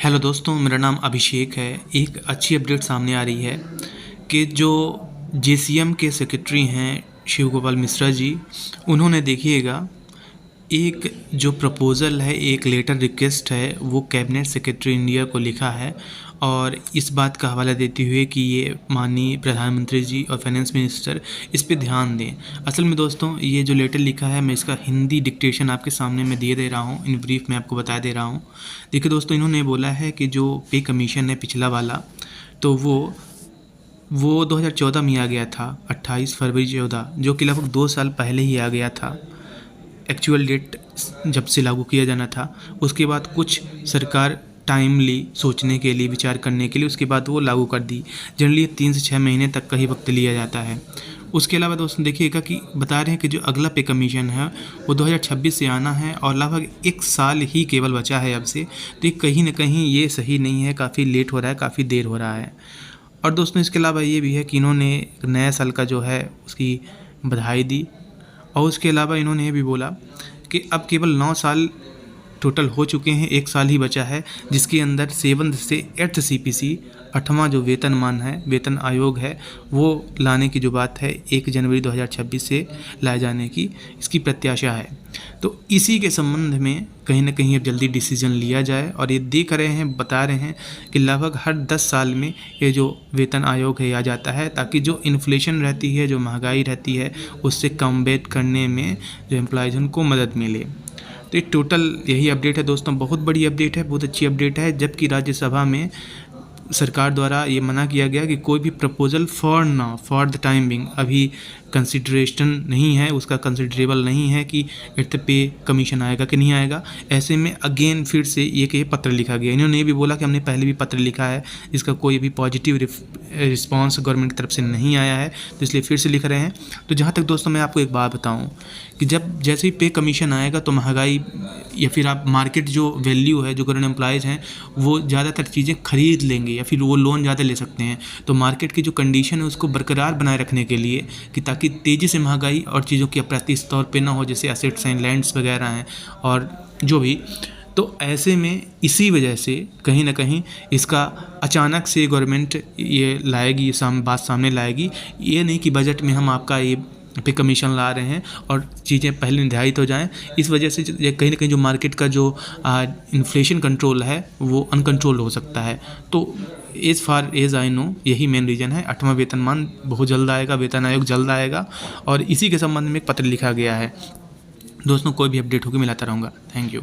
Hello दोस्तों, मेरा नाम अभिषेक है। एक अच्छी अपडेट सामने आ रही है कि जो जेसीएम के सेक्रेटरी हैं शिव गोपाल मिश्रा जी, उन्होंने देखिएगा एक जो प्रपोज़ल है, एक लेटर रिक्वेस्ट है, वो कैबिनेट सेक्रेटरी इंडिया को लिखा है और इस बात का हवाला देते हुए कि ये माननीय प्रधानमंत्री जी और फाइनेंस मिनिस्टर इस पे ध्यान दें। असल में दोस्तों, ये जो लेटर लिखा है, मैं इसका हिंदी डिक्टेशन आपके सामने मैं दे रहा हूँ। इन ब्रीफ में आपको बता दे रहा हूँ। देखिए दोस्तों, इन्होंने बोला है कि जो पे कमीशन है पिछला वाला, तो वो 2014 में आ गया था, 28 फरवरी 14, जो कि लगभग 2 साल पहले ही आ गया था। एक्चुअल डेट जब से लागू किया जाना था, उसके बाद कुछ सरकार टाइमली सोचने के लिए, विचार करने के लिए, उसके बाद वो लागू कर दी। जनरली 3 से 6 महीने तक का ही वक्त लिया जाता है। उसके अलावा दोस्तों देखिएगा कि बता रहे हैं कि जो अगला पे कमीशन है वो 2026 से आना है और लगभग 1 साल ही केवल बचा है अब से। तो ये कहीं ना कहीं ये सही नहीं है, काफ़ी लेट हो रहा है, काफ़ी देर हो रहा है। और दोस्तों इसके अलावा ये भी है कि इन्होंने नया साल का जो है उसकी बधाई दी और उसके अलावा इन्होंने ये भी बोला कि अब केवल 9 साल टोटल हो चुके हैं, 1 साल ही बचा है, जिसके अंदर 7th से 8th सीपीसी 8वां जो वेतनमान है, वेतन आयोग है, वो लाने की जो बात है 1 जनवरी 2026 से लाए जाने की इसकी प्रत्याशा है। तो इसी के संबंध में कहीं ना कहीं अब जल्दी डिसीजन लिया जाए। और ये देख रहे हैं, बता रहे हैं कि लगभग हर 10 साल में ये जो वेतन आयोग है आ जाता है, ताकि जो इन्फ्लेशन रहती है, जो महंगाई रहती है, उससे कम्बैट करने में जो एम्प्लॉयज़ उनको मदद मिले। तो ये टोटल यही अपडेट है दोस्तों। बहुत बड़ी अपडेट है, बहुत अच्छी अपडेट है। जबकि राज्यसभा में सरकार द्वारा ये मना किया गया कि कोई भी proposal for the time being अभी कंसिडरेशन नहीं है, उसका कंसिडरेबल नहीं है कि इट पे कमीशन आएगा कि नहीं आएगा। ऐसे में अगेन फिर से ये पत्र लिखा गया। इन्होंने ये भी बोला कि हमने पहले भी पत्र लिखा है, इसका कोई भी पॉजिटिव रिस्पांस गवर्नमेंट की तरफ से नहीं आया है, तो इसलिए फिर से लिख रहे हैं। तो जहाँ तक दोस्तों मैं आपको एक बात बताऊँ कि जब जैसे ही पे कमीशन आएगा तो महंगाई या फिर आप मार्केट जो वैल्यू है, जो गवर्नमेंट एम्प्लॉयज़ हैं वो ज़्यादातर चीज़ें खरीद लेंगे या फिर वो लोन ज़्यादा ले सकते हैं। तो मार्केट की जो कंडीशन है उसको बरकरार बनाए रखने के लिए कि ताकि तेज़ी से महंगाई और चीज़ों की अप्रत्यक्ष तौर पे ना हो, जैसे एसेट्स हैं, लैंड्स वगैरह हैं और जो भी। तो ऐसे में इसी वजह से कहीं ना कहीं इसका अचानक से गवर्नमेंट ये लाएगी, ये बात सामने लाएगी। ये नहीं कि बजट में हम आपका ये पे कमीशन ला रहे हैं और चीज़ें पहले निर्धारित हो जाएं। इस वजह से कहीं ना कहीं जो मार्केट का जो इन्फ्लेशन कंट्रोल है वो अनकंट्रोल हो सकता है। तो as far as I know यही मेन रीज़न है। 8वां वेतनमान बहुत जल्द आएगा, वेतन आयोग जल्द आएगा और इसी के संबंध में एक पत्र लिखा गया है। दोस्तों कोई भी अपडेट होगी मिलाता रहूँगा। Thank you.